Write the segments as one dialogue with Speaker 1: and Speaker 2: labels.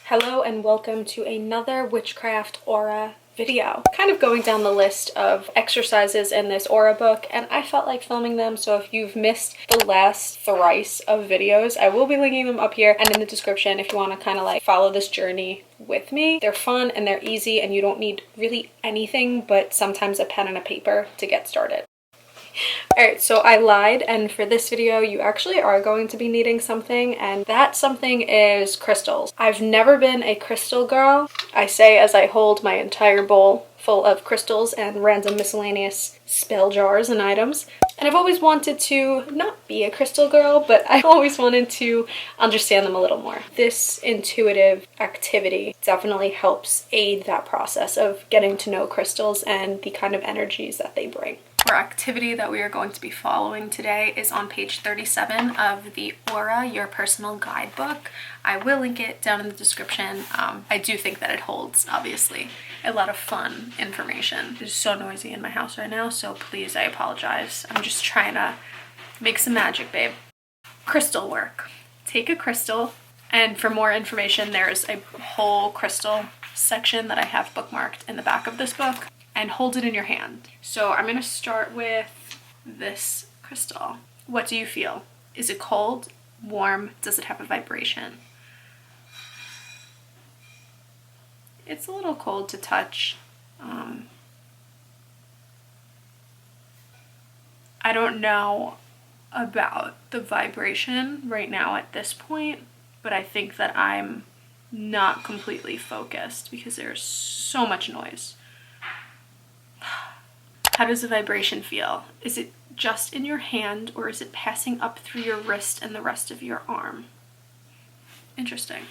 Speaker 1: Hello and welcome to another witchcraft aura video. Kind of going down the list of exercises in this aura book, and I felt like filming them, so if you've missed the last thrice of videos, I will be linking them up here and in the description if you want to kind of like follow this journey with me. They're fun and they're easy and you don't need really anything but sometimes a pen and a paper to get started. Alright, so I lied, and for this video you actually are going to be needing something, and that something is crystals. I've never been a crystal girl. I say as I hold my entire bowl full of crystals and random miscellaneous spell jars and items. And I've always wanted to not be a crystal girl, but I always wanted to understand them a little more. This intuitive activity definitely helps aid that process of getting to know crystals and the kind of energies that they bring. Our activity that we are going to be following today is on page 37 of the Aura, Your Personal Guidebook. I will link it down in the description. I do think that it holds, obviously, a lot of fun information. It's so noisy in my house right now, so please, I apologize. I'm just trying to make some magic, babe. Crystal work. Take a crystal, and for more information, there's a whole crystal section that I have bookmarked in the back of this book. And hold it in your hand. So I'm going to start with this crystal. What do you feel? Is it cold? Warm? Does it have a vibration? It's a little cold to touch. I don't know about the vibration right now at this point, but I think that I'm not completely focused because there's so much noise. How does the vibration feel? Is it just in your hand, or is it passing up through your wrist and the rest of your arm? Interesting.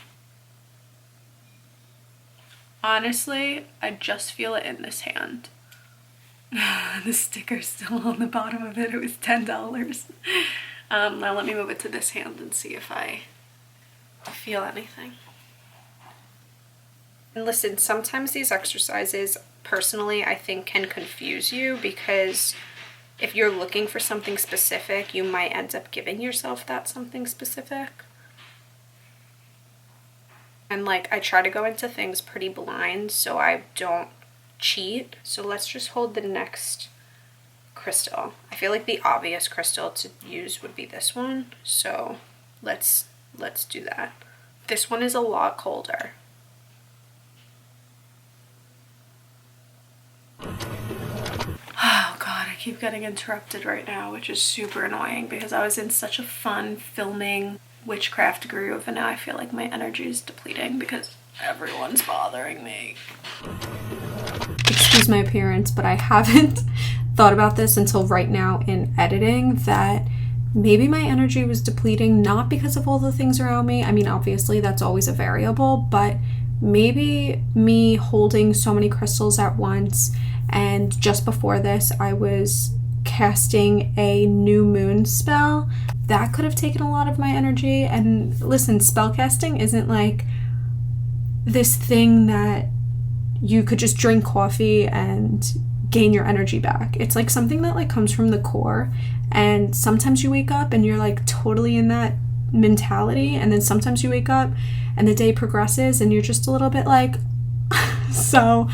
Speaker 1: Honestly, I just feel it in this hand. The sticker's still on the bottom of it. It was $10. Now let me move it to this hand and see if I feel anything. And listen, sometimes these exercises, personally, I think can confuse you, because if you're looking for something specific, you might end up giving yourself that something specific. And like, I try to go into things pretty blind so I don't cheat. So let's just hold the next crystal. I feel like the obvious crystal to use would be this one. So let's do that. This one is a lot colder. Oh god, I keep getting interrupted right now, which is super annoying because I was in such a fun filming witchcraft groove, and now I feel like my energy is depleting because everyone's bothering me. Excuse my appearance, but I haven't thought about this until right now in editing, that maybe my energy was depleting not because of all the things around me. I mean, obviously that's always a variable, but maybe me holding so many crystals at once, and just before this I was casting a new moon spell, that could have taken a lot of my energy. And listen, spellcasting isn't like this thing that you could just drink coffee and gain your energy back. It's like something that like comes from the core, and sometimes you wake up and you're like totally in that mentality, and then sometimes you wake up and the day progresses and you're just a little bit like so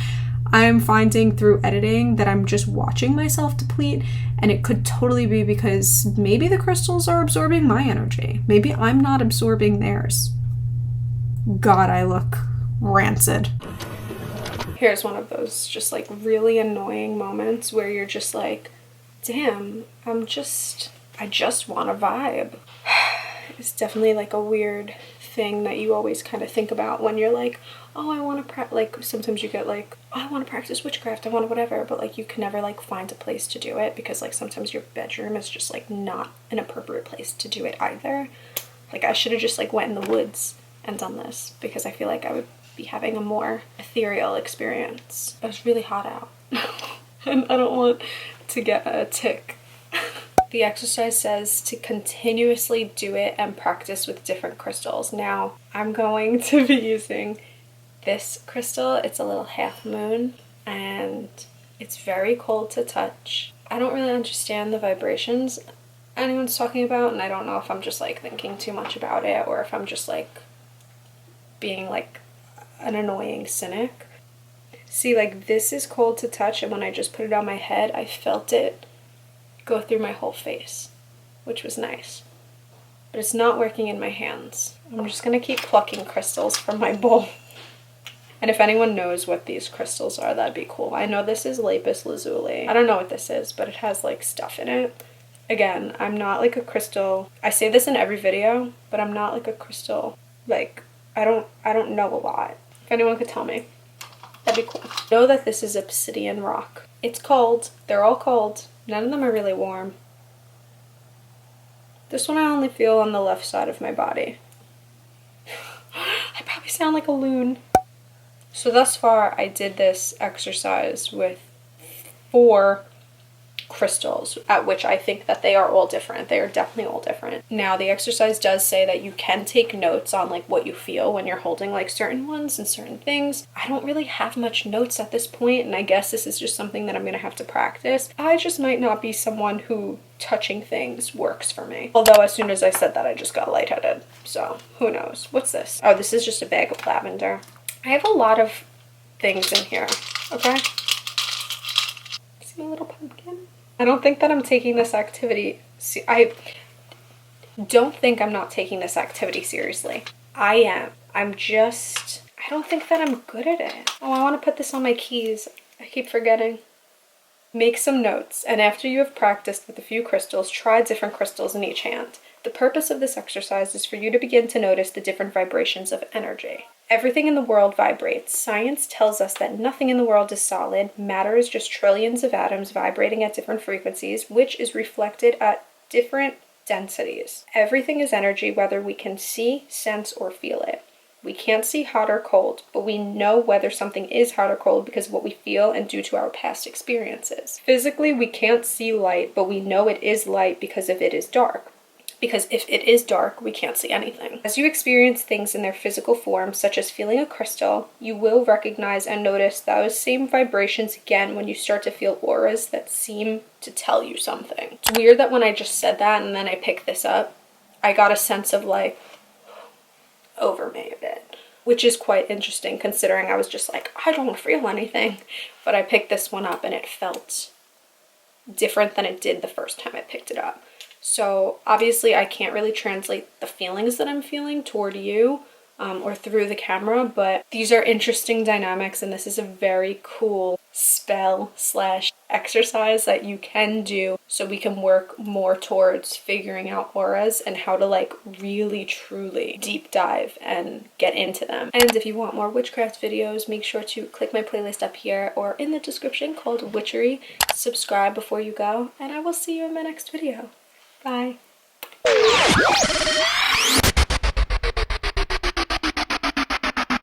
Speaker 1: I'm finding through editing that I'm just watching myself deplete, and it could totally be because maybe the crystals are absorbing my energy. Maybe I'm not absorbing theirs. God, I look rancid. Here's one of those just like really annoying moments where you're just like, damn, I just want to vibe. It's definitely like a weird thing that you always kind of think about when you're like, oh, I want to like sometimes you get like, oh, I want to practice witchcraft, I want to whatever, but like you can never like find a place to do it because like sometimes your bedroom is just like not an appropriate place to do it either. Like I should have just like went in the woods and done this because I feel like I would be having a more ethereal experience. It was really hot out and I don't want to get a tick. The exercise says to continuously do it and practice with different crystals. Now, I'm going to be using this crystal. It's a little half moon, and it's very cold to touch. I don't really understand the vibrations anyone's talking about, and I don't know if I'm just like thinking too much about it or if I'm just like being like an annoying cynic. See, like, this is cold to touch, and when I just put it on my head, I felt it go through my whole face, which was nice. But it's not working in my hands. I'm just gonna keep plucking crystals from my bowl. And if anyone knows what these crystals are, that'd be cool. I know this is lapis lazuli. I don't know what this is, but it has like stuff in it. Again, I'm not like a crystal. I say this in every video, but I'm not like a crystal. Like, I don't know a lot. If anyone could tell me, that'd be cool. Know that this is obsidian rock. It's cold. They're all cold. None of them are really warm. This one I only feel on the left side of my body. I probably sound like a loon. So thus far, I did this exercise with 4 crystals, at which I think that they are all different. They are definitely all different. Now, the exercise does say that you can take notes on like what you feel when you're holding like certain ones and certain things. I don't really have much notes at this point, and I guess this is just something that I'm gonna have to practice. I just might not be someone who touching things works for me. Although as soon as I said that, I just got lightheaded. So who knows? What's this? Oh, this is just a bag of lavender. I have a lot of things in here, okay? See a little pumpkin? I don't think that I'm taking this activity. I don't think I'm not taking this activity seriously. I am. I don't think that I'm good at it. Oh, I want to put this on my keys. I keep forgetting. Make some notes, and after you have practiced with a few crystals, try different crystals in each hand. The purpose of this exercise is for you to begin to notice the different vibrations of energy. Everything in the world vibrates. Science tells us that nothing in the world is solid. Matter is just trillions of atoms vibrating at different frequencies, which is reflected at different densities. Everything is energy, whether we can see, sense, or feel it. We can't see hot or cold, but we know whether something is hot or cold because of what we feel and due to our past experiences. Physically, we can't see light, but we know it is light because if it is dark. Because if it is dark, we can't see anything. As you experience things in their physical form, such as feeling a crystal, you will recognize and notice those same vibrations again when you start to feel auras that seem to tell you something. It's weird that when I just said that and then I picked this up, I got a sense of like, over me a bit. Which is quite interesting considering I was just like, I don't feel anything. But I picked this one up and it felt different than it did the first time I picked it up. So obviously I can't really translate the feelings that I'm feeling toward you or through the camera, but these are interesting dynamics, and this is a very cool spell/exercise that you can do so we can work more towards figuring out auras and how to like really truly deep dive and get into them. And if you want more witchcraft videos, make sure to click my playlist up here or in the description called Witchery. Subscribe before you go, and I will see you in my next video. Bye.